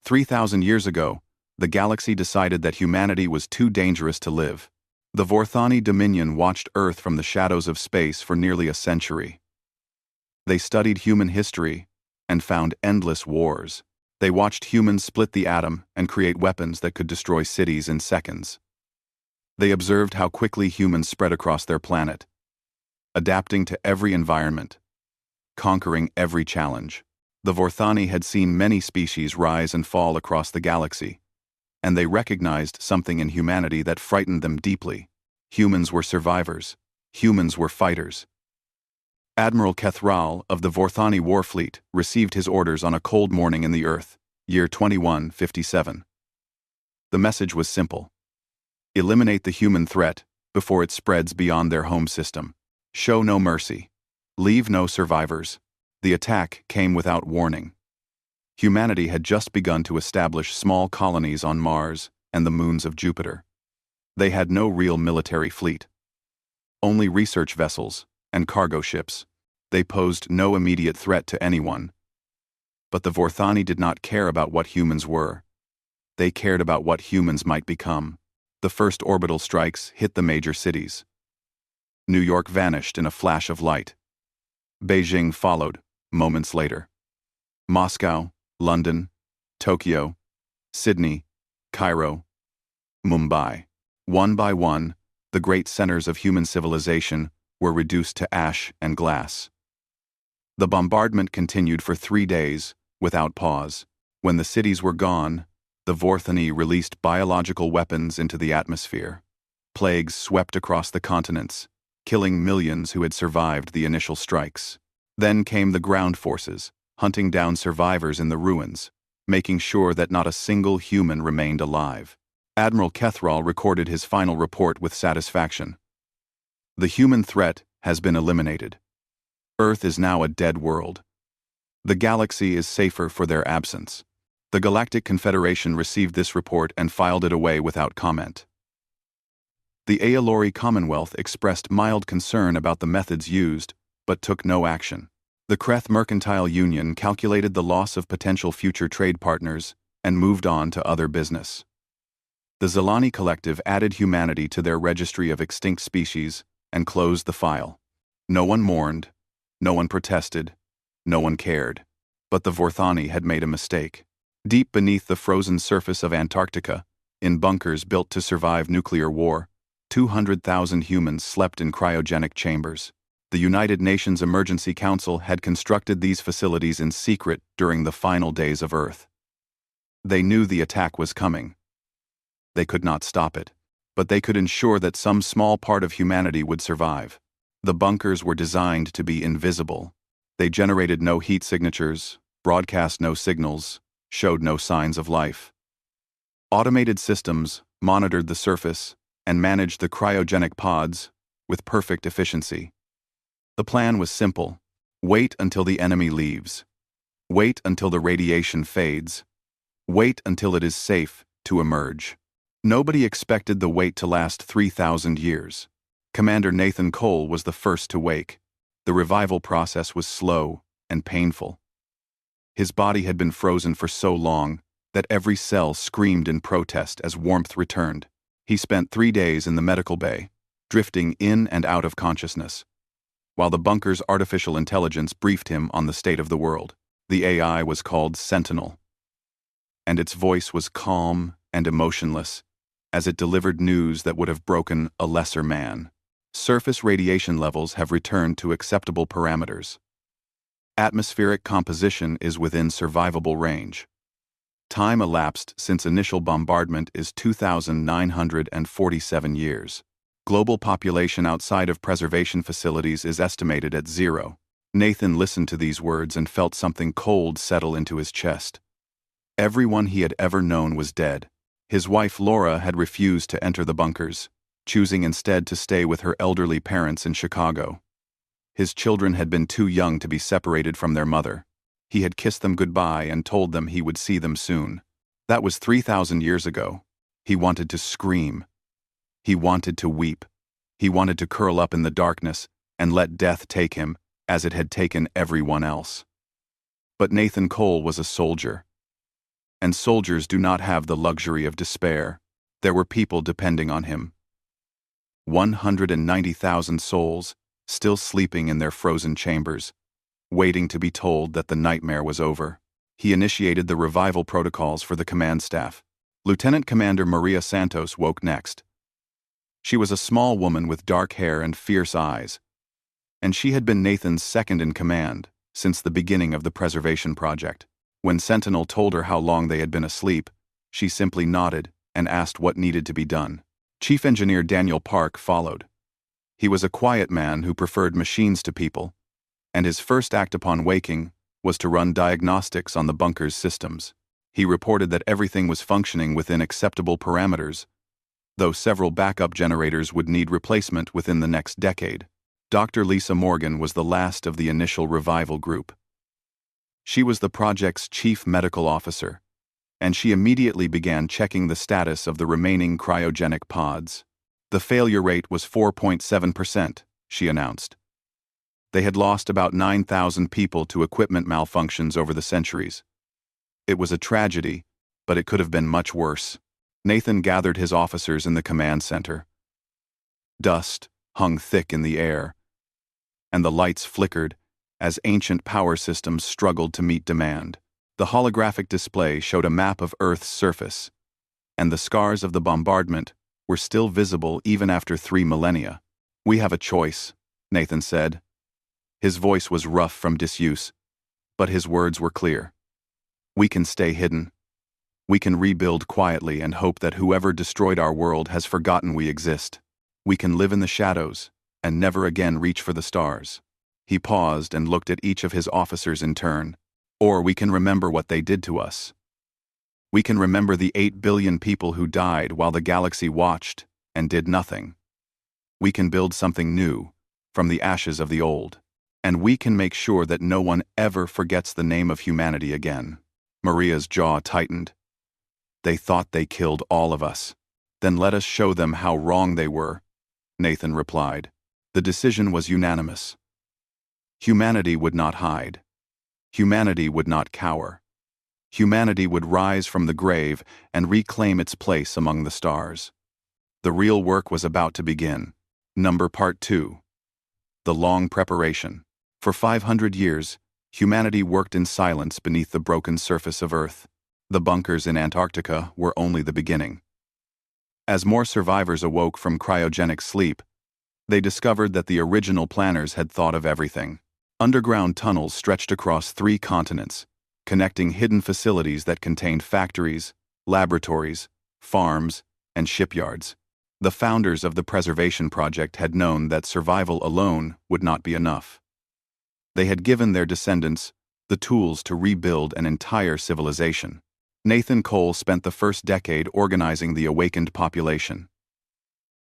3,000 years ago, the galaxy decided that humanity was too dangerous to live. The Vorthani Dominion watched Earth from the shadows of space for nearly a century. They studied human history and found endless wars. They watched humans split the atom and create weapons that could destroy cities in seconds. They observed how quickly humans spread across their planet, adapting to every environment, conquering every challenge. The Vorthani had seen many species rise and fall across the galaxy, and they recognized something in humanity that frightened them deeply. Humans were survivors. Humans were fighters. Admiral Kethral of the Vorthani War Fleet received his orders on a cold morning in the Earth, year 2157. The message was simple. Eliminate the human threat before it spreads beyond their home system. Show no mercy. Leave no survivors. The attack came without warning. Humanity had just begun to establish small colonies on Mars and the moons of Jupiter. They had no real military fleet. Only research vessels and cargo ships. They posed no immediate threat to anyone. But the Vorthani did not care about what humans were. They cared about what humans might become. The first orbital strikes hit the major cities. New York vanished in a flash of light. Beijing followed moments later. Moscow, London, Tokyo, Sydney, Cairo, Mumbai. One by one, the great centers of human civilization were reduced to ash and glass. The bombardment continued for 3 days, without pause. When the cities were gone, the Vorthani released biological weapons into the atmosphere. Plagues swept across the continents, killing millions who had survived the initial strikes. Then came the ground forces, hunting down survivors in the ruins, making sure that not a single human remained alive. Admiral Kethral recorded his final report with satisfaction. The human threat has been eliminated. Earth is now a dead world. The galaxy is safer for their absence. The Galactic Confederation received this report and filed it away without comment. The Aelori Commonwealth expressed mild concern about the methods used, but took no action. The Kreth Mercantile Union calculated the loss of potential future trade partners and moved on to other business. The Zelani Collective added humanity to their registry of extinct species and closed the file. No one mourned, no one protested, no one cared. But the Vorthani had made a mistake. Deep beneath the frozen surface of Antarctica, in bunkers built to survive nuclear war, 200,000 humans slept in cryogenic chambers. The United Nations Emergency Council had constructed these facilities in secret during the final days of Earth. They knew the attack was coming. They could not stop it, but they could ensure that some small part of humanity would survive. The bunkers were designed to be invisible. They generated no heat signatures, broadcast no signals, showed no signs of life. Automated systems monitored the surface and managed the cryogenic pods with perfect efficiency. The plan was simple. Wait until the enemy leaves. Wait until the radiation fades. Wait until it is safe to emerge. Nobody expected the wait to last 3,000 years. Commander Nathan Cole was the first to wake. The revival process was slow and painful. His body had been frozen for so long that every cell screamed in protest as warmth returned. He spent 3 days in the medical bay, drifting in and out of consciousness, while the bunker's artificial intelligence briefed him on the state of the world. The AI was called Sentinel, and its voice was calm and emotionless as it delivered news that would have broken a lesser man. Surface radiation levels have returned to acceptable parameters. Atmospheric composition is within survivable range. Time elapsed since initial bombardment is 2,947 years. Global population outside of preservation facilities is estimated at 0. Nathan listened to these words and felt something cold settle into his chest. Everyone he had ever known was dead. His wife Laura had refused to enter the bunkers, choosing instead to stay with her elderly parents in Chicago. His children had been too young to be separated from their mother. He had kissed them goodbye and told them he would see them soon. That was 3,000 years ago. He wanted to scream. He wanted to weep. He wanted to curl up in the darkness and let death take him as it had taken everyone else. But Nathan Cole was a soldier. And soldiers do not have the luxury of despair. There were people depending on him. 190,000 souls, still sleeping in their frozen chambers, waiting to be told that the nightmare was over. He initiated the revival protocols for the command staff. Lieutenant Commander Maria Santos woke next. She was a small woman with dark hair and fierce eyes, and she had been Nathan's second in command since the beginning of the preservation project. When Sentinel told her how long they had been asleep, she simply nodded and asked what needed to be done. Chief Engineer Daniel Park followed. He was a quiet man who preferred machines to people, and his first act upon waking was to run diagnostics on the bunker's systems. He reported that everything was functioning within acceptable parameters, though several backup generators would need replacement within the next decade. Dr. Lisa Morgan was the last of the initial revival group. She was the project's chief medical officer, and she immediately began checking the status of the remaining cryogenic pods. The failure rate was 4.7%, she announced. They had lost about 9,000 people to equipment malfunctions over the centuries. It was a tragedy, but it could have been much worse. Nathan gathered his officers in the command center. Dust hung thick in the air, and the lights flickered as ancient power systems struggled to meet demand. The holographic display showed a map of Earth's surface, and the scars of the bombardment were still visible even after 3 millennia. "We have a choice," Nathan said. His voice was rough from disuse, but his words were clear. "We can stay hidden. We can rebuild quietly and hope that whoever destroyed our world has forgotten we exist. We can live in the shadows and never again reach for the stars." He paused and looked at each of his officers in turn. "Or we can remember what they did to us. We can remember the 8 billion people who died while the galaxy watched and did nothing. We can build something new from the ashes of the old. And we can make sure that no one ever forgets the name of humanity again." Maria's jaw tightened. "They thought they killed all of us. Then let us show them how wrong they were," Nathan replied. The decision was unanimous. Humanity would not hide. Humanity would not cower. Humanity would rise from the grave and reclaim its place among the stars. The real work was about to begin. Part 2. The long preparation. For 500 years, humanity worked in silence beneath the broken surface of Earth. The bunkers in Antarctica were only the beginning. As more survivors awoke from cryogenic sleep, they discovered that the original planners had thought of everything. Underground tunnels stretched across 3 continents, connecting hidden facilities that contained factories, laboratories, farms, and shipyards. The founders of the preservation project had known that survival alone would not be enough. They had given their descendants the tools to rebuild an entire civilization. Nathan Cole spent the first decade organizing the awakened population.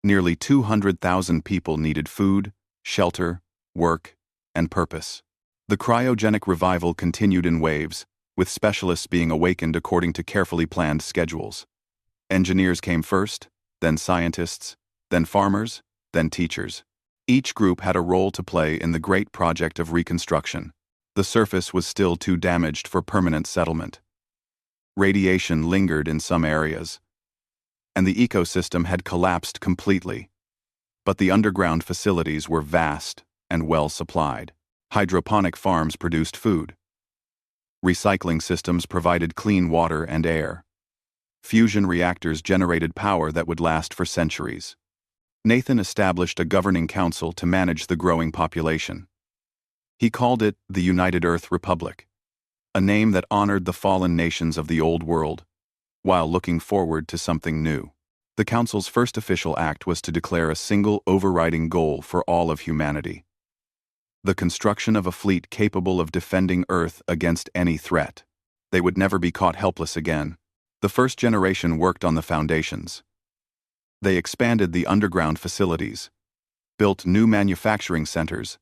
Nearly 200,000 people needed food, shelter, work, and purpose. The cryogenic revival continued in waves, with specialists being awakened according to carefully planned schedules. Engineers came first, then scientists, then farmers, then teachers. Each group had a role to play in the great project of reconstruction. The surface was still too damaged for permanent settlement. Radiation lingered in some areas, and the ecosystem had collapsed completely. But the underground facilities were vast and well supplied. Hydroponic farms produced food. Recycling systems provided clean water and air. Fusion reactors generated power that would last for centuries. Nathan established a governing council to manage the growing population. He called it the United Earth Republic, a name that honored the fallen nations of the Old World, while looking forward to something new. The council's first official act was to declare a single overriding goal for all of humanity: the construction of a fleet capable of defending Earth against any threat. They would never be caught helpless again. The first generation worked on the foundations. They expanded the underground facilities, built new manufacturing centers,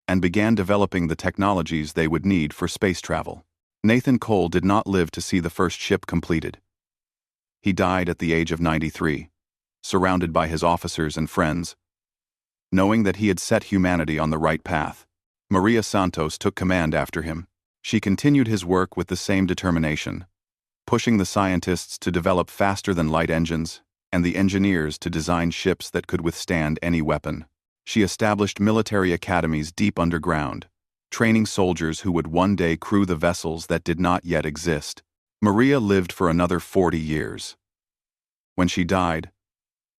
and began developing the technologies they would need for space travel. Nathan Cole did not live to see the first ship completed. He died at the age of 93, surrounded by his officers and friends. Knowing that he had set humanity on the right path, Maria Santos took command after him. She continued his work with the same determination, pushing the scientists to develop faster-than-light engines and the engineers to design ships that could withstand any weapon. She established military academies deep underground, training soldiers who would one day crew the vessels that did not yet exist. Maria lived for another 40 years. When she died,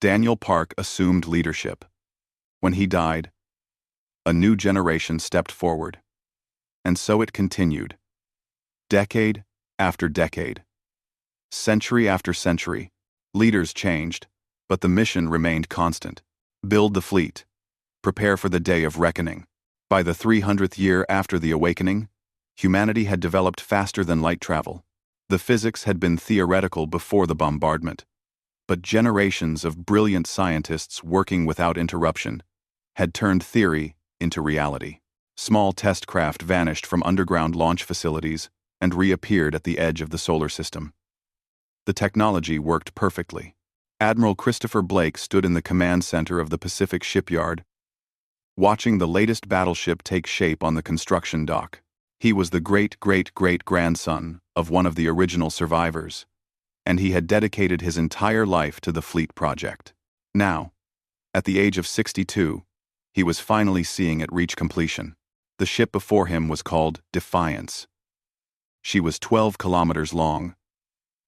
Daniel Park assumed leadership. When he died, a new generation stepped forward. And so it continued. Decade after decade. Century after century. Leaders changed, but the mission remained constant. Build the fleet. Prepare for the day of reckoning. By the 300th year after the Awakening, humanity had developed faster than light travel. The physics had been theoretical before the bombardment, but generations of brilliant scientists working without interruption had turned theory into reality. Small test craft vanished from underground launch facilities and reappeared at the edge of the solar system. The technology worked perfectly. Admiral Christopher Blake stood in the command center of the Pacific shipyard, watching the latest battleship take shape on the construction dock. He was the great-great-great-grandson of one of the original survivors, and he had dedicated his entire life to the fleet project. Now, at the age of 62, he was finally seeing it reach completion. The ship before him was called Defiance. She was 12 kilometers long,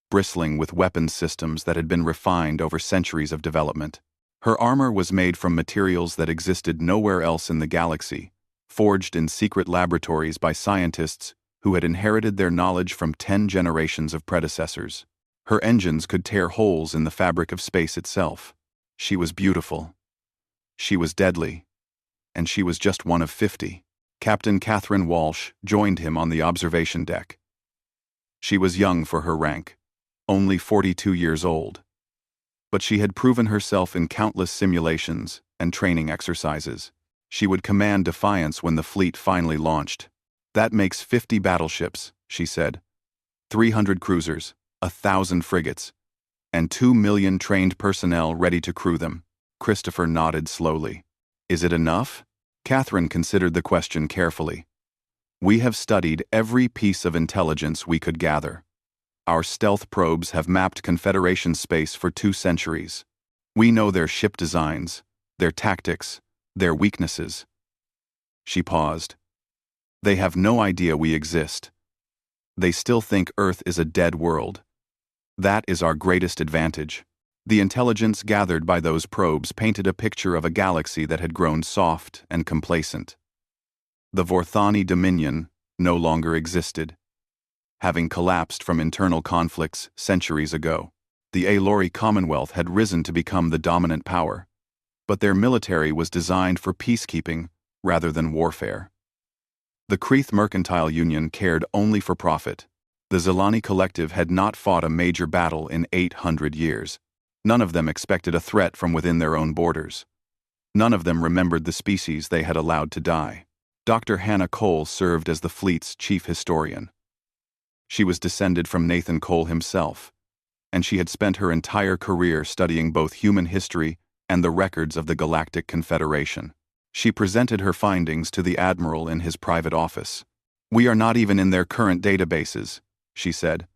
bristling with weapons systems that had been refined over centuries of development. Her armor was made from materials that existed nowhere else in the galaxy, forged in secret laboratories by scientists who had inherited their knowledge from 10 generations of predecessors. Her engines could tear holes in the fabric of space itself. She was beautiful. She was deadly. And she was just one of 50. Captain Catherine Walsh joined him on the observation deck. She was young for her rank, only 42 years old. But she had proven herself in countless simulations and training exercises. She would command Defiance when the fleet finally launched. That makes 50 battleships, she said. 300 cruisers, 1,000 frigates, and 2 million trained personnel ready to crew them. Christopher nodded slowly. Is it enough? Catherine considered the question carefully. We have studied every piece of intelligence we could gather. Our stealth probes have mapped Confederation space for 2 centuries. We know their ship designs, their tactics, their weaknesses. She paused. They have no idea we exist. They still think Earth is a dead world. That is our greatest advantage. The intelligence gathered by those probes painted a picture of a galaxy that had grown soft and complacent. The Vorthani Dominion no longer existed. Having collapsed from internal conflicts centuries ago, the Aelori Commonwealth had risen to become the dominant power, but their military was designed for peacekeeping rather than warfare. The Kreeth Mercantile Union cared only for profit. The Zelani Collective had not fought a major battle in 800 years. None of them expected a threat from within their own borders. None of them remembered the species they had allowed to die. Dr. Hannah Cole served as the fleet's chief historian. She was descended from Nathan Cole himself, and she had spent her entire career studying both human history and the records of the Galactic Confederation. She presented her findings to the Admiral in his private office. We are not even in their current databases, she said.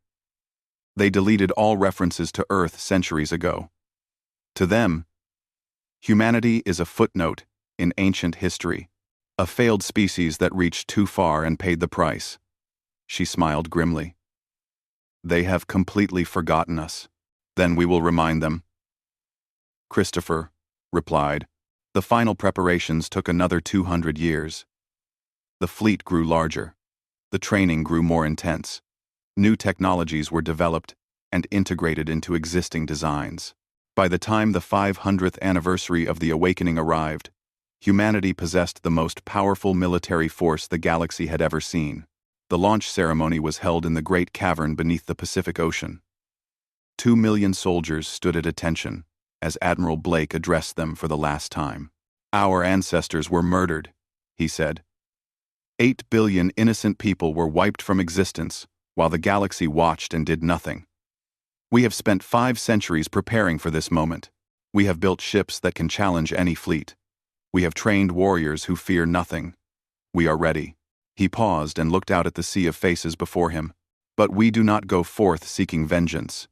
They deleted all references to Earth centuries ago. To them, humanity is a footnote in ancient history, a failed species that reached too far and paid the price. She smiled grimly. They have completely forgotten us. Then we will remind them. Christopher replied. The final preparations took another 200 years. The fleet grew larger. The training grew more intense. New technologies were developed and integrated into existing designs. By the time the 500th anniversary of the Awakening arrived, humanity possessed the most powerful military force the galaxy had ever seen. The launch ceremony was held in the great cavern beneath the Pacific Ocean. 2 million soldiers stood at attention as Admiral Blake addressed them for the last time. Our ancestors were murdered, he said. 8 billion innocent people were wiped from existence while the galaxy watched and did nothing. We have spent 5 centuries preparing for this moment. We have built ships that can challenge any fleet. We have trained warriors who fear nothing. We are ready. He paused and looked out at the sea of faces before him. But we do not go forth seeking vengeance.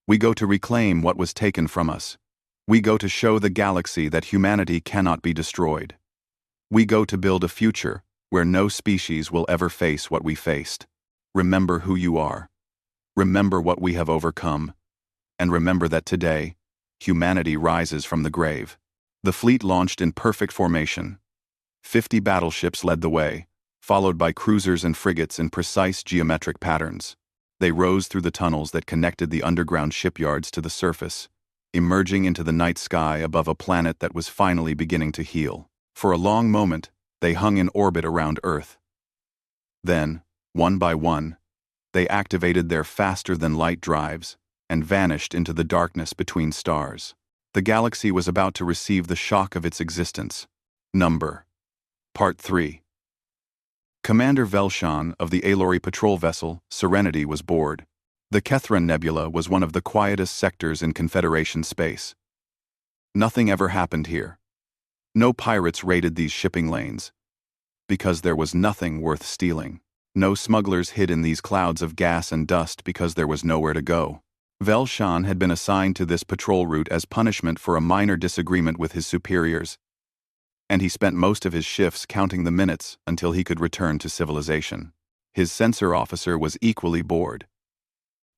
We go to reclaim what was taken from us. We go to show the galaxy that humanity cannot be destroyed. We go to build a future where no species will ever face what we faced. Remember who you are. Remember what we have overcome. And remember that today, humanity rises from the grave. The fleet launched in perfect formation. 50 battleships led the way, followed by cruisers and frigates in precise geometric patterns. They rose through the tunnels that connected the underground shipyards to the surface, emerging into the night sky above a planet that was finally beginning to heal. For a long moment, they hung in orbit around Earth. Then, one by one, they activated their faster-than-light drives and vanished into the darkness between stars. The galaxy was about to receive the shock of its existence. Part 3. Commander Velshan of the Alory patrol vessel Serenity was bored. The Kethran Nebula was one of the quietest sectors in Confederation space. Nothing ever happened here. No pirates raided these shipping lanes, because there was nothing worth stealing. No smugglers hid in these clouds of gas and dust because there was nowhere to go. Velshan had been assigned to this patrol route as punishment for a minor disagreement with his superiors, and he spent most of his shifts counting the minutes until he could return to civilization. His censor officer was equally bored.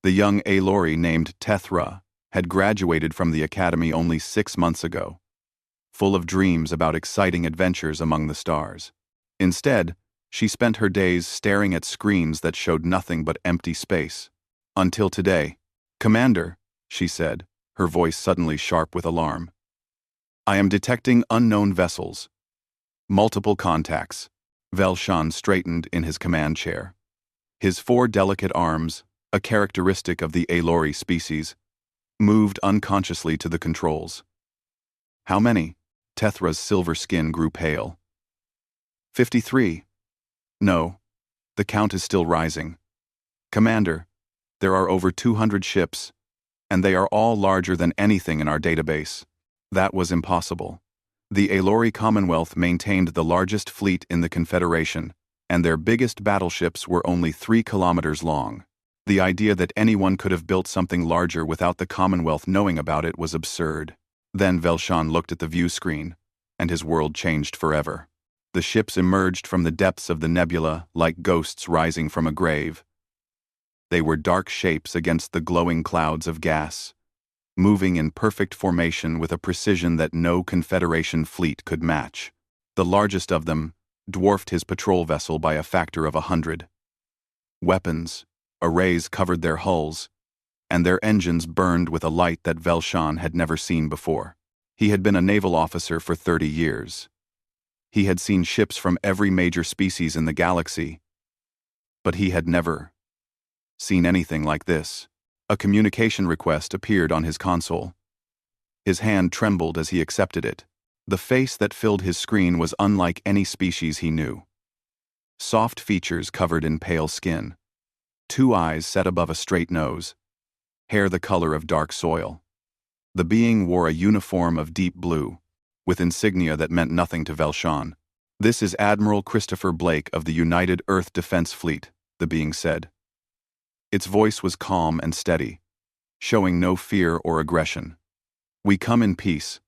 The young Alory named Tethra had graduated from the academy only 6 months ago, full of dreams about exciting adventures among the stars. Instead, she spent her days staring at screens that showed nothing but empty space. Until today. "Commander," she said, her voice suddenly sharp with alarm. "I am detecting unknown vessels. Multiple contacts." Velshan straightened in his command chair. His 4 delicate arms, a characteristic of the Alory species, moved unconsciously to the controls. "How many?" Tethra's silver skin grew pale. 53. "No, the count is still rising. Commander, there are over 200 ships, and they are all larger than anything in our database." That was impossible. The Alory Commonwealth maintained the largest fleet in the Confederation, and their biggest battleships were only 3 kilometers long. The idea that anyone could have built something larger without the Commonwealth knowing about it was absurd. Then Velshan looked at the view screen, and his world changed forever. The ships emerged from the depths of the nebula like ghosts rising from a grave. They were dark shapes against the glowing clouds of gas, moving in perfect formation with a precision that no Confederation fleet could match. The largest of them dwarfed his patrol vessel by a factor of 100. Weapons, arrays covered their hulls, and their engines burned with a light that Velshan had never seen before. He had been a naval officer for 30 years. He had seen ships from every major species in the galaxy, but he had never seen anything like this. A communication request appeared on his console. His hand trembled as he accepted it. The face that filled his screen was unlike any species he knew. Soft features covered in pale skin. 2 eyes set above a straight nose. Hair the color of dark soil. The being wore a uniform of deep blue, with insignia that meant nothing to Velshan. "This is Admiral Christopher Blake of the United Earth Defense Fleet," the being said. Its voice was calm and steady, showing no fear or aggression. "We come in peace,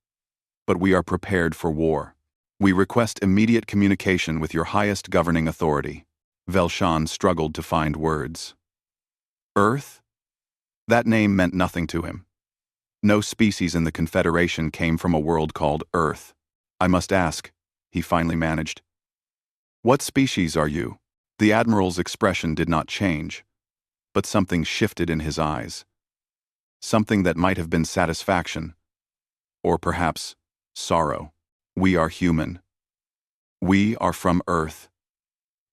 but we are prepared for war. We request immediate communication with your highest governing authority." Velshan struggled to find words. Earth? That name meant nothing to him. No species in the Confederation came from a world called Earth. "I must ask," he finally managed. "What species are you?" The Admiral's expression did not change, but something shifted in his eyes. Something that might have been satisfaction, or perhaps sorrow. "We are human. We are from Earth,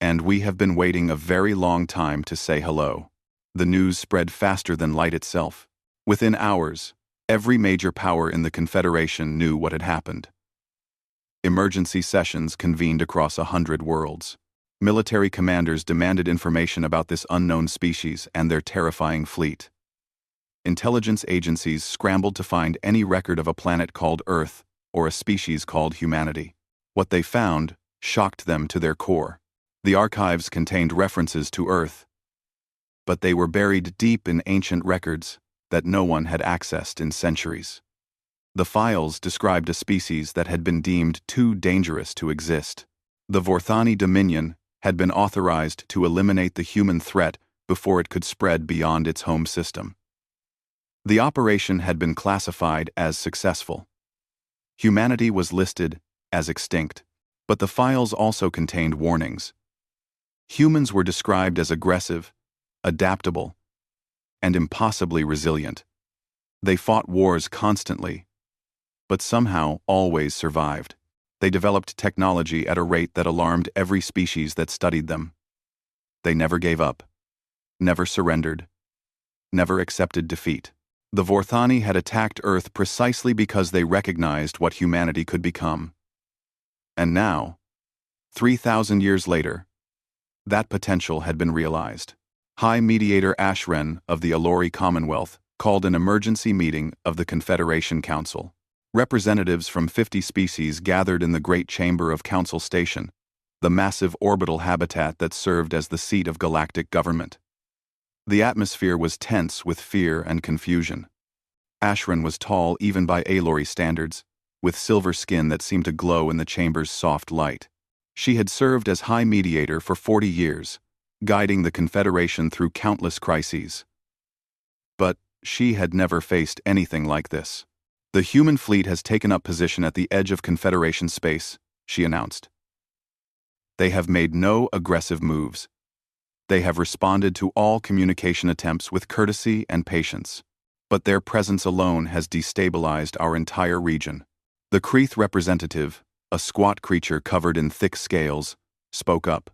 and we have been waiting a very long time to say hello." The news spread faster than light itself. Within hours, every major power in the Confederation knew what had happened. Emergency sessions convened across 100 worlds. Military commanders demanded information about this unknown species and their terrifying fleet. Intelligence agencies scrambled to find any record of a planet called Earth or a species called humanity. What they found shocked them to their core. The archives contained references to Earth, but they were buried deep in ancient records that no one had accessed in centuries. The files described a species that had been deemed too dangerous to exist. The Vorthani Dominion had been authorized to eliminate the human threat before it could spread beyond its home system. The operation had been classified as successful. Humanity was listed as extinct, but the files also contained warnings. Humans were described as aggressive, adaptable, and impossibly resilient. They fought wars constantly, but somehow always survived. They developed technology at a rate that alarmed every species that studied them. They never gave up, never surrendered, never accepted defeat. The Vorthani had attacked Earth precisely because they recognized what humanity could become. And now, 3,000 years later, that potential had been realized. High Mediator Ashren of the Alori Commonwealth called an emergency meeting of the Confederation Council. Representatives from 50 species gathered in the Great Chamber of Council Station, the massive orbital habitat that served as the seat of galactic government. The atmosphere was tense with fear and confusion. Ashren was tall even by Alori standards, with silver skin that seemed to glow in the chamber's soft light. She had served as High Mediator for 40 years, guiding the Confederation through countless crises. But she had never faced anything like this. The human fleet has taken up position at the edge of Confederation space, she announced. They have made no aggressive moves. They have responded to all communication attempts with courtesy and patience. But their presence alone has destabilized our entire region. The Kreeth representative, a squat creature covered in thick scales, spoke up.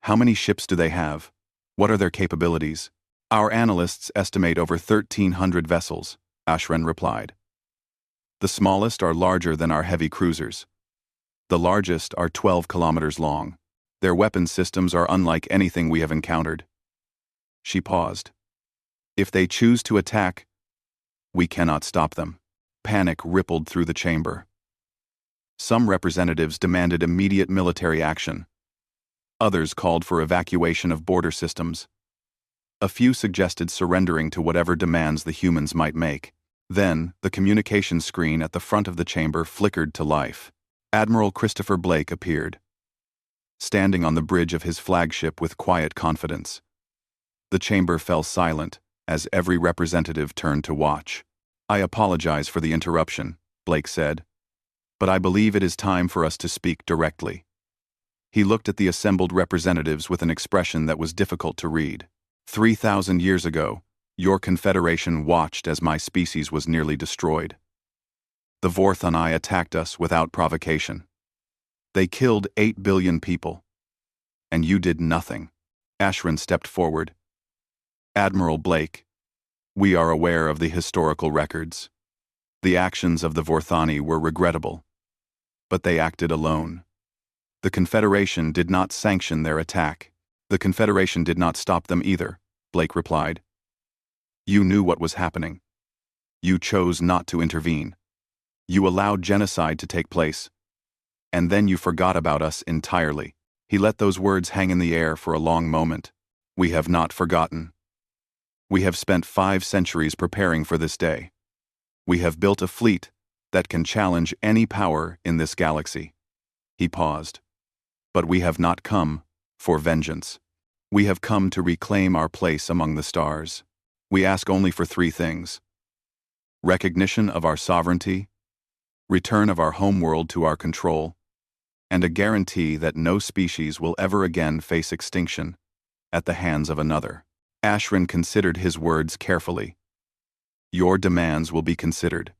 How many ships do they have? What are their capabilities? Our analysts estimate over 1,300 vessels, Ashren replied. The smallest are larger than our heavy cruisers. The largest are 12 kilometers long. Their weapon systems are unlike anything we have encountered. She paused. If they choose to attack, we cannot stop them. Panic rippled through the chamber. Some representatives demanded immediate military action. Others called for evacuation of border systems. A few suggested surrendering to whatever demands the humans might make. Then, the communication screen at the front of the chamber flickered to life. Admiral Christopher Blake appeared, standing on the bridge of his flagship with quiet confidence. The chamber fell silent as every representative turned to watch. I apologize for the interruption, Blake said, but I believe it is time for us to speak directly. He looked at the assembled representatives with an expression that was difficult to read. 3,000 years ago, your confederation watched as my species was nearly destroyed. The Vorthani attacked us without provocation. They killed 8 billion people. And you did nothing. Ashren stepped forward. Admiral Blake, we are aware of the historical records. The actions of the Vorthani were regrettable, but they acted alone. The Confederation did not sanction their attack. The Confederation did not stop them either, Blake replied. You knew what was happening. You chose not to intervene. You allowed genocide to take place. And then you forgot about us entirely. He let those words hang in the air for a long moment. We have not forgotten. We have spent 5 centuries preparing for this day. We have built a fleet that can challenge any power in this galaxy. He paused. But we have not come for vengeance. We have come to reclaim our place among the stars. We ask only for 3 things: recognition of our sovereignty, return of our homeworld to our control, and a guarantee that no species will ever again face extinction at the hands of another. Ashren considered his words carefully. Your demands will be considered.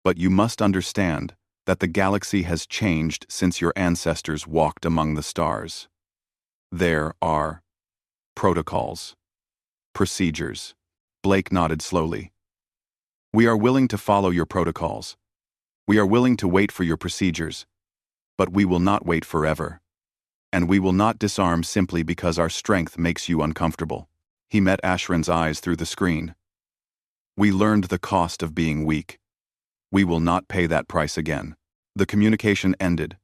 But you must understand that the galaxy has changed since your ancestors walked among the stars. There are protocols, procedures. Blake nodded slowly. We are willing to follow your protocols. We are willing to wait for your procedures. But we will not wait forever. And we will not disarm simply because our strength makes you uncomfortable. He met Ashren's eyes through the screen. We learned the cost of being weak. We will not pay that price again. The communication ended,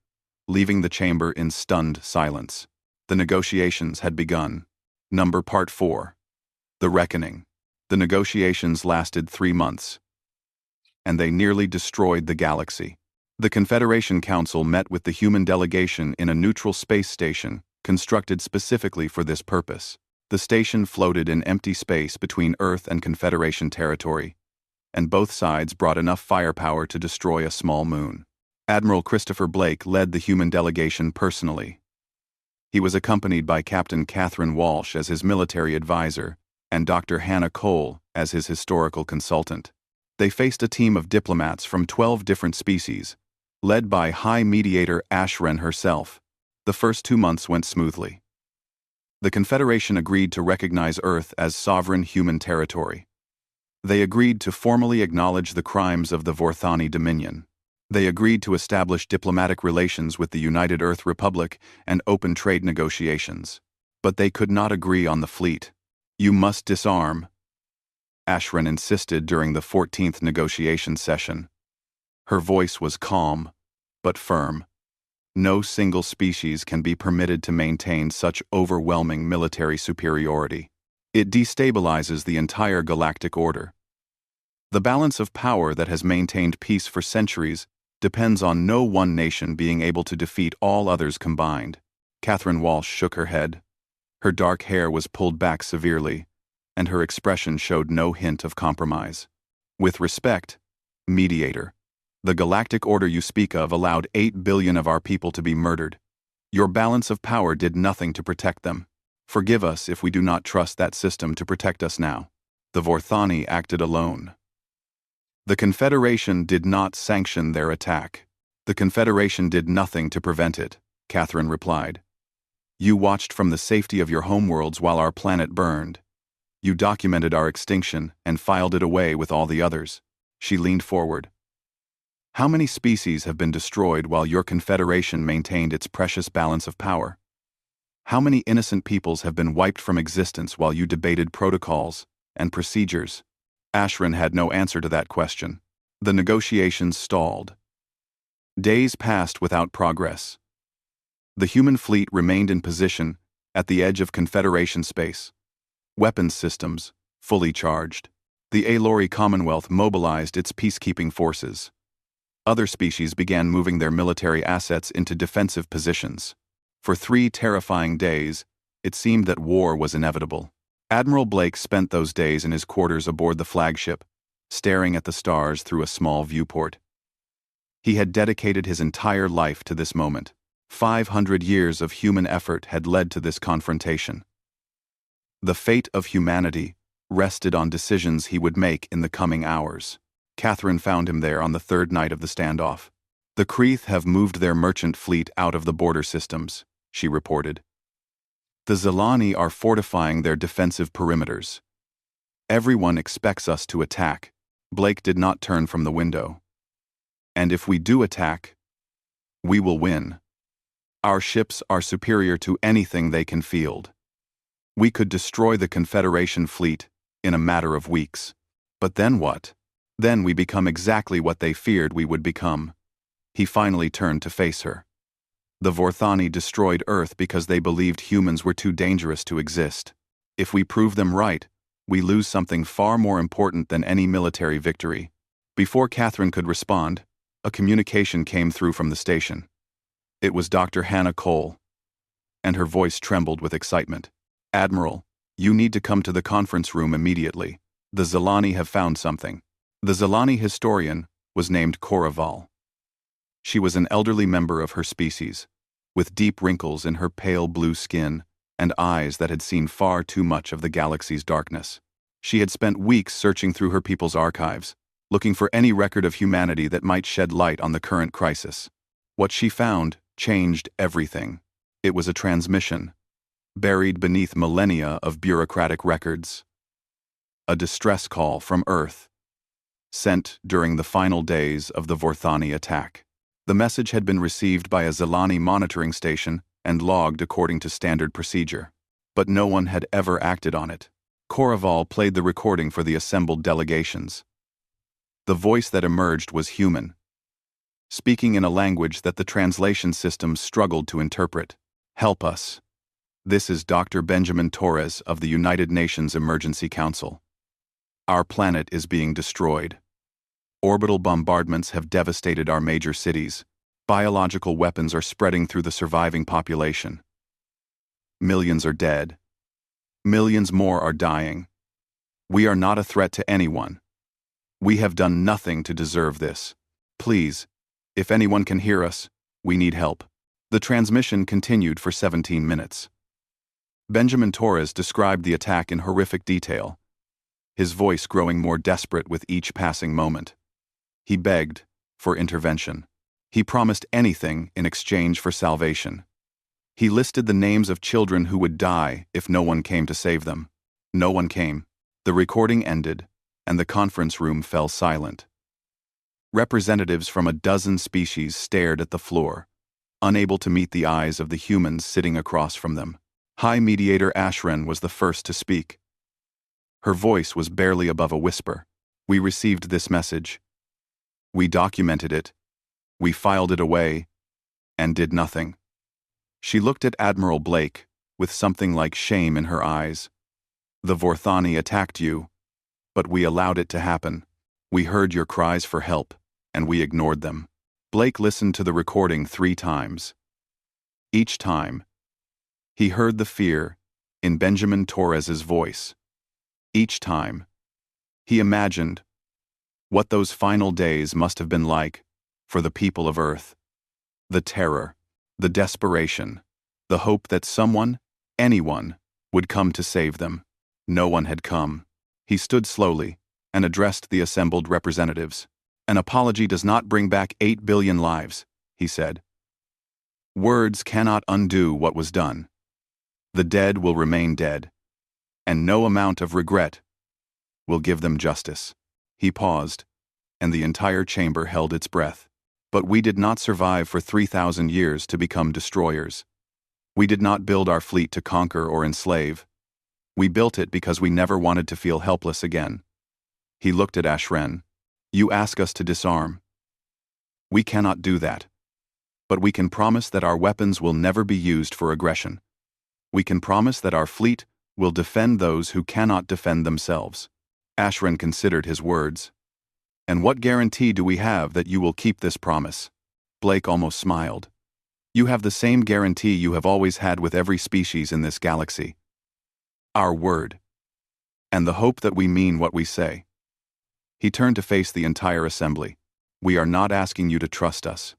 leaving the chamber in stunned silence. The negotiations had begun. Part 4. The Reckoning. The negotiations lasted 3 months, and they nearly destroyed the galaxy. The Confederation Council met with the human delegation in a neutral space station constructed specifically for this purpose. The station floated in empty space between Earth and Confederation territory, and both sides brought enough firepower to destroy a small moon. Admiral Christopher Blake led the human delegation personally. He was accompanied by Captain Catherine Walsh as his military advisor and Dr. Hannah Cole as his historical consultant. They faced a team of diplomats from 12 different species, led by High Mediator Ashren herself. The first 2 months went smoothly. The Confederation agreed to recognize Earth as sovereign human territory. They agreed to formally acknowledge the crimes of the Vorthani Dominion. They agreed to establish diplomatic relations with the United Earth Republic and open trade negotiations. But they could not agree on the fleet. "You must disarm," Ashren insisted during the 14th negotiation session. Her voice was calm, but firm. No single species can be permitted to maintain such overwhelming military superiority. It destabilizes the entire galactic order. The balance of power that has maintained peace for centuries depends on no one nation being able to defeat all others combined. Catherine Walsh shook her head. Her dark hair was pulled back severely, and her expression showed no hint of compromise. "With respect, Mediator, the galactic order you speak of allowed 8 billion of our people to be murdered. Your balance of power did nothing to protect them. Forgive us if we do not trust that system to protect us now." The Vorthani acted alone. The Confederation did not sanction their attack. "The Confederation did nothing to prevent it," Catherine replied. "You watched from the safety of your homeworlds while our planet burned. You documented our extinction and filed it away with all the others." She leaned forward. "How many species have been destroyed while your Confederation maintained its precious balance of power? How many innocent peoples have been wiped from existence while you debated protocols and procedures?" Ashren had no answer to that question. The negotiations stalled. Days passed without progress. The human fleet remained in position at the edge of Confederation space. Weapons systems, fully charged. The Alori Commonwealth mobilized its peacekeeping forces. Other species began moving their military assets into defensive positions. For 3 terrifying days, it seemed that war was inevitable. Admiral Blake spent those days in his quarters aboard the flagship, staring at the stars through a small viewport. He had dedicated his entire life to this moment. 500 years of human effort had led to this confrontation. The fate of humanity rested on decisions he would make in the coming hours. Catherine found him there on the 3rd night of the standoff. "The Kreeth have moved their merchant fleet out of the border systems," she reported. "The Zelani are fortifying their defensive perimeters. Everyone expects us to attack." Blake did not turn from the window. "And if we do attack, we will win. Our ships are superior to anything they can field. We could destroy the Confederation fleet in a matter of weeks. But then what? Then we become exactly what they feared we would become." He finally turned to face her. "The Vorthani destroyed Earth because they believed humans were too dangerous to exist. If we prove them right, we lose something far more important than any military victory." Before Catherine could respond, a communication came through from the station. It was Dr. Hannah Cole, and her voice trembled with excitement. "Admiral, you need to come to the conference room immediately. The Zelani have found something." The Zelani historian was named Coraval. She was an elderly member of her species, with deep wrinkles in her pale blue skin and eyes that had seen far too much of the galaxy's darkness. She had spent weeks searching through her people's archives, looking for any record of humanity that might shed light on the current crisis. What she found changed everything. It was a transmission, buried beneath millennia of bureaucratic records. A distress call from Earth, sent during the final days of the Vorthani attack. The message had been received by a Zelani monitoring station and logged according to standard procedure. But no one had ever acted on it. Coraval played the recording for the assembled delegations. The voice that emerged was human, speaking in a language that the translation system struggled to interpret. "Help us. This is Dr. Benjamin Torres of the United Nations Emergency Council. Our planet is being destroyed. Orbital bombardments have devastated our major cities. Biological weapons are spreading through the surviving population. Millions are dead. Millions more are dying. We are not a threat to anyone. We have done nothing to deserve this. Please, if anyone can hear us, we need help. The transmission continued for 17 minutes. Benjamin Torres described the attack in horrific detail, his voice growing more desperate with each passing moment. He begged for intervention. He promised anything in exchange for salvation. He listed the names of children who would die if no one came to save them. No one came. The recording ended, and the conference room fell silent. Representatives from a dozen species stared at the floor, unable to meet the eyes of the humans sitting across from them. High Mediator Ashren was the first to speak. Her voice was barely above a whisper. We received this message. We documented it. We filed it away, and did nothing. She looked at Admiral Blake with something like shame in her eyes. The Vorthani attacked you, but we allowed it to happen. We heard your cries for help, and we ignored them. Blake listened to the recording 3 times. Each time, he heard the fear in Benjamin Torres's voice. Each time, he imagined what those final days must have been like for the people of Earth. The terror, the desperation, the hope that someone, anyone, would come to save them. No one had come. He stood slowly and addressed the assembled representatives. An apology does not bring back 8 billion lives, he said. Words cannot undo what was done. The dead will remain dead, and no amount of regret will give them justice. He paused, and the entire chamber held its breath. But we did not survive for 3,000 years to become destroyers. We did not build our fleet to conquer or enslave. We built it because we never wanted to feel helpless again. He looked at Ashren. You ask us to disarm. We cannot do that. But we can promise that our weapons will never be used for aggression. We can promise that our fleet will defend those who cannot defend themselves. Ashren considered his words. And what guarantee do we have that you will keep this promise? Blake almost smiled. You have the same guarantee you have always had with every species in this galaxy. Our word. And the hope that we mean what we say. He turned to face the entire assembly. We are not asking you to trust us.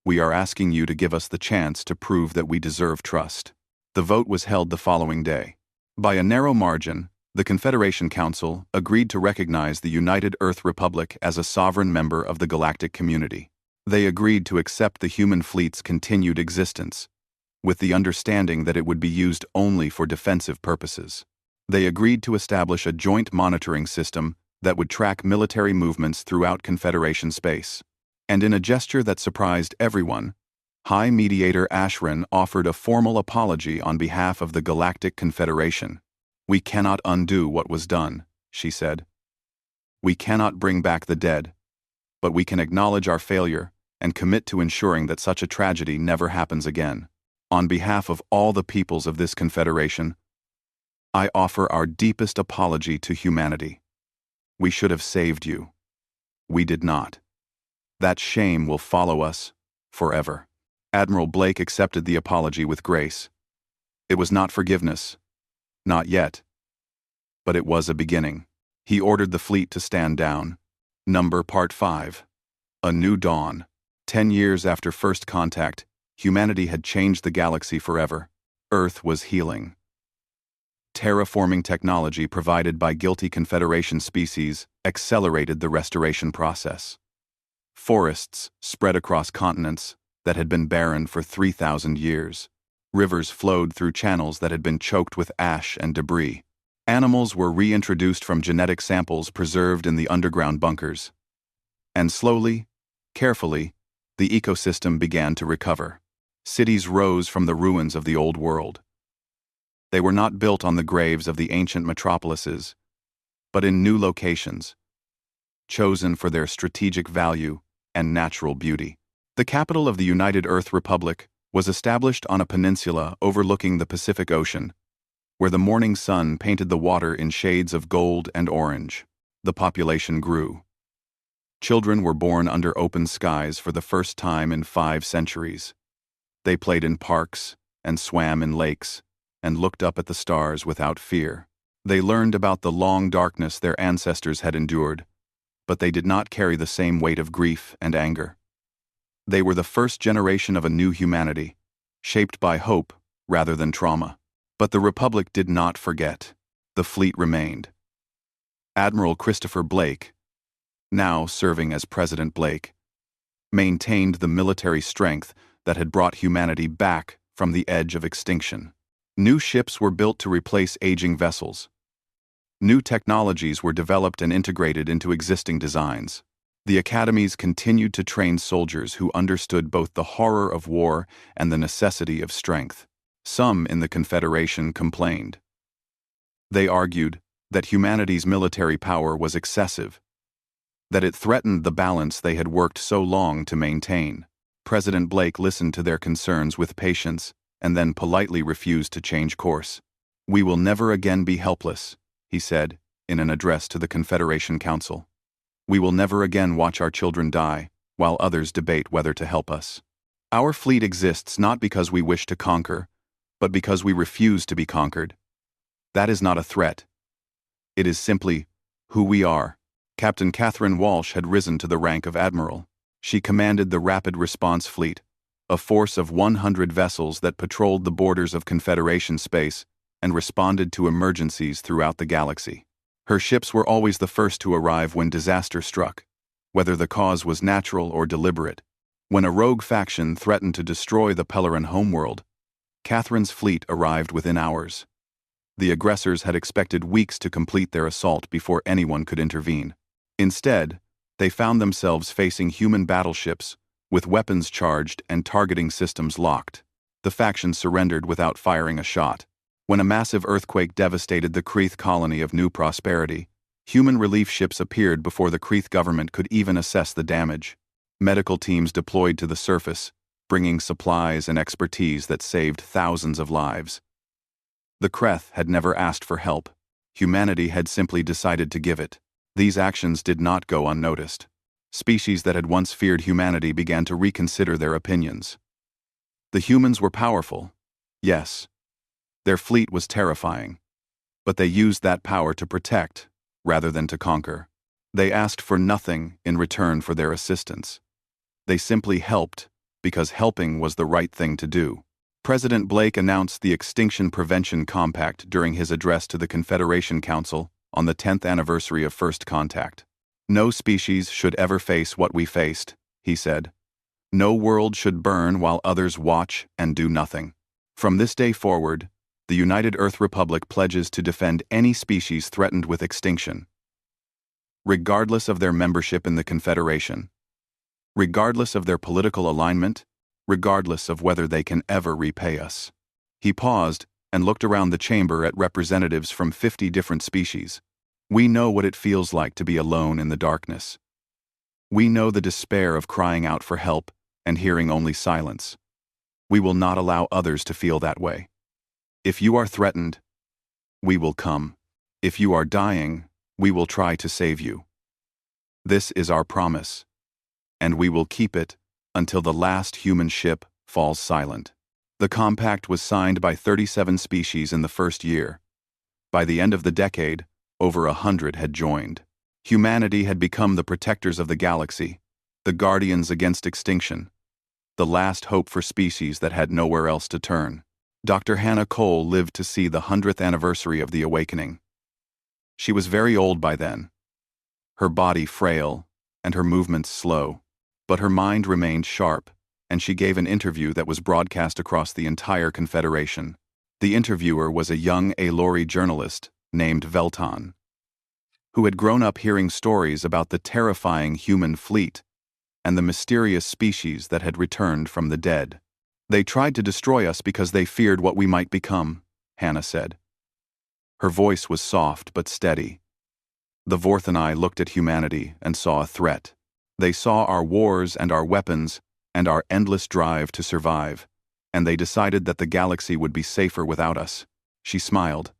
We are asking you to give us the chance to prove that we deserve trust. The vote was held the following day. By a narrow margin, the Confederation Council agreed to recognize the United Earth Republic as a sovereign member of the galactic community. They agreed to accept the human fleet's continued existence, with the understanding that it would be used only for defensive purposes. They agreed to establish a joint monitoring system that would track military movements throughout Confederation space. And in a gesture that surprised everyone, High Mediator Ashren offered a formal apology on behalf of the Galactic Confederation. We cannot undo what was done, she said. We cannot bring back the dead, but we can acknowledge our failure and commit to ensuring that such a tragedy never happens again. On behalf of all the peoples of this confederation, I offer our deepest apology to humanity. We should have saved you. We did not. That shame will follow us forever. Admiral Blake accepted the apology with grace. It was not forgiveness. Not yet. But it was a beginning. He ordered the fleet to stand down. Part 5. A New Dawn. 10 years after first contact, humanity had changed the galaxy forever. Earth was healing. Terraforming technology provided by guilty Confederation species accelerated the restoration process. Forests spread across continents that had been barren for 3,000 years. Rivers flowed through channels that had been choked with ash and debris. Animals were reintroduced from genetic samples preserved in the underground bunkers. And slowly, carefully, the ecosystem began to recover. Cities rose from the ruins of the old world. They were not built on the graves of the ancient metropolises, but in new locations, chosen for their strategic value and natural beauty. The capital of the United Earth Republic was established on a peninsula overlooking the Pacific Ocean, where the morning sun painted the water in shades of gold and orange. The population grew. Children were born under open skies for the first time in 5 centuries. They played in parks and swam in lakes and looked up at the stars without fear. They learned about the long darkness their ancestors had endured, but they did not carry the same weight of grief and anger. They were the first generation of a new humanity, shaped by hope rather than trauma. But the Republic did not forget. The fleet remained. Admiral Christopher Blake, now serving as President Blake, maintained the military strength that had brought humanity back from the edge of extinction. New ships were built to replace aging vessels. New technologies were developed and integrated into existing designs. The academies continued to train soldiers who understood both the horror of war and the necessity of strength. Some in the Confederation complained. They argued that humanity's military power was excessive, that it threatened the balance they had worked so long to maintain. President Blake listened to their concerns with patience and then politely refused to change course. "We will never again be helpless," he said in an address to the Confederation Council. "We will never again watch our children die while others debate whether to help us. Our fleet exists not because we wish to conquer, but because we refuse to be conquered. That is not a threat. It is simply who we are." Captain Catherine Walsh had risen to the rank of admiral. She commanded the Rapid Response Fleet, a force of 100 vessels that patrolled the borders of Confederation space and responded to emergencies throughout the galaxy. Her ships were always the first to arrive when disaster struck, whether the cause was natural or deliberate. When a rogue faction threatened to destroy the Pellerin homeworld, Catherine's fleet arrived within hours. The aggressors had expected weeks to complete their assault before anyone could intervene. Instead, they found themselves facing human battleships, with weapons charged and targeting systems locked. The faction surrendered without firing a shot. When a massive earthquake devastated the Kreeth colony of New Prosperity, human relief ships appeared before the Kreeth government could even assess the damage. Medical teams deployed to the surface, bringing supplies and expertise that saved thousands of lives. The Kreeth had never asked for help. Humanity had simply decided to give it. These actions did not go unnoticed. Species that had once feared humanity began to reconsider their opinions. The humans were powerful. Yes. Their fleet was terrifying. But they used that power to protect, rather than to conquer. They asked for nothing in return for their assistance. They simply helped, because helping was the right thing to do. President Blake announced the Extinction Prevention Compact during his address to the Confederation Council on the 10th anniversary of First Contact. "No species should ever face what we faced," he said. "No world should burn while others watch and do nothing. From this day forward, the United Earth Republic pledges to defend any species threatened with extinction, regardless of their membership in the Confederation, regardless of their political alignment, regardless of whether they can ever repay us." He paused and looked around the chamber at representatives from 50 different species. "We know what it feels like to be alone in the darkness. We know the despair of crying out for help and hearing only silence. We will not allow others to feel that way. If you are threatened, we will come. If you are dying, we will try to save you. This is our promise, and we will keep it until the last human ship falls silent." The compact was signed by 37 species in the first year. By the end of the decade, over 100 had joined. Humanity had become the protectors of the galaxy, the guardians against extinction, the last hope for species that had nowhere else to turn. Dr. Hannah Cole lived to see the 100th anniversary of the Awakening. She was very old by then, her body frail and her movements slow, but her mind remained sharp, and she gave an interview that was broadcast across the entire Confederation. The interviewer was a young Aelori journalist named Velton, who had grown up hearing stories about the terrifying human fleet and the mysterious species that had returned from the dead. "They tried to destroy us because they feared what we might become," Hannah said. Her voice was soft but steady. "The Vorth and I looked at humanity and saw a threat. They saw our wars and our weapons and our endless drive to survive, And they decided that the galaxy would be safer without us. She smiled,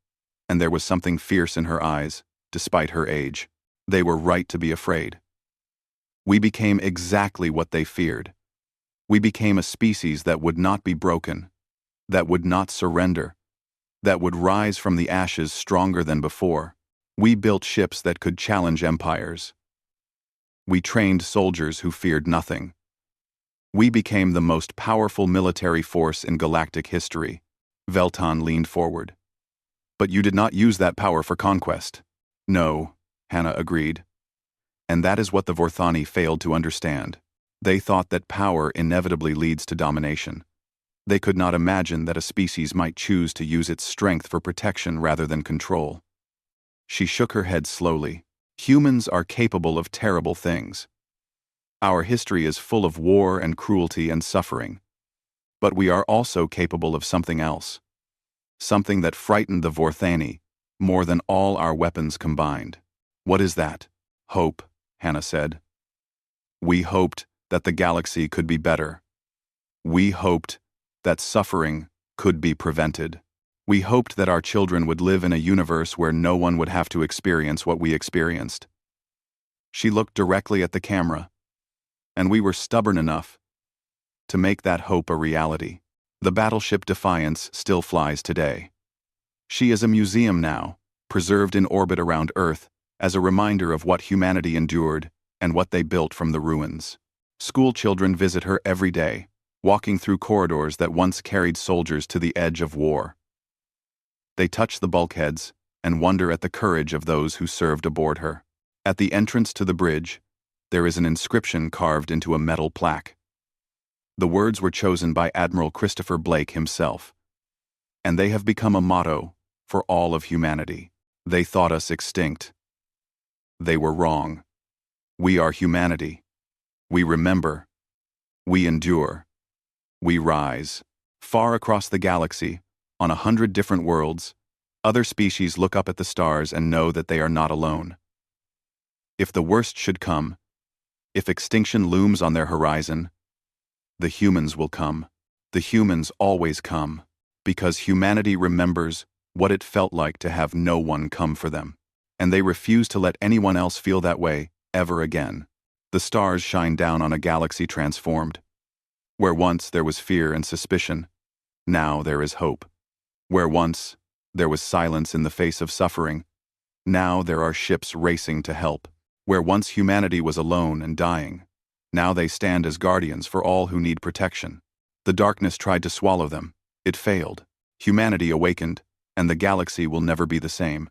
and there was something fierce in her eyes, despite her age. They were right to be afraid. We became exactly what they feared. We became a species that would not be broken, that would not surrender, that would rise from the ashes stronger than before. We built ships that could challenge empires. We trained soldiers who feared nothing. We became the most powerful military force in galactic history. Veltan leaned forward. But you did not use that power for conquest. No, Hannah agreed. And that is what the Vorthani failed to understand. They thought that power inevitably leads to domination. They could not imagine that a species might choose to use its strength for protection rather than control. She shook her head slowly. Humans are capable of terrible things. Our history is full of war and cruelty and suffering. But we are also capable of something else. Something that frightened the Vorthani more than all our weapons combined. What is that? Hope, Hannah said. We hoped that the galaxy could be better. We hoped that suffering could be prevented. We hoped that our children would live in a universe where no one would have to experience what we experienced. She looked directly at the camera, and we were stubborn enough to make that hope a reality. The battleship Defiance still flies today. She is a museum now, preserved in orbit around Earth, as a reminder of what humanity endured and what they built from the ruins. School children visit her every day, walking through corridors that once carried soldiers to the edge of war. They touch the bulkheads and wonder at the courage of those who served aboard her. At the entrance to the bridge, there is an inscription carved into a metal plaque. The words were chosen by Admiral Christopher Blake himself, and they have become a motto for all of humanity. They thought us extinct. They were wrong. We are humanity. We remember. We endure. We rise. Far across the galaxy, on 100 different worlds, other species look up at the stars and know that they are not alone. If the worst should come, if extinction looms on their horizon, the humans will come. The humans always come, because humanity remembers what it felt like to have no one come for them. And they refuse to let anyone else feel that way ever again. The stars shine down on a galaxy transformed. Where once there was fear and suspicion, now there is hope. Where once there was silence in the face of suffering, now there are ships racing to help. Where once humanity was alone and dying, now they stand as guardians for all who need protection. The darkness tried to swallow them. It failed. Humanity awakened, and the galaxy will never be the same.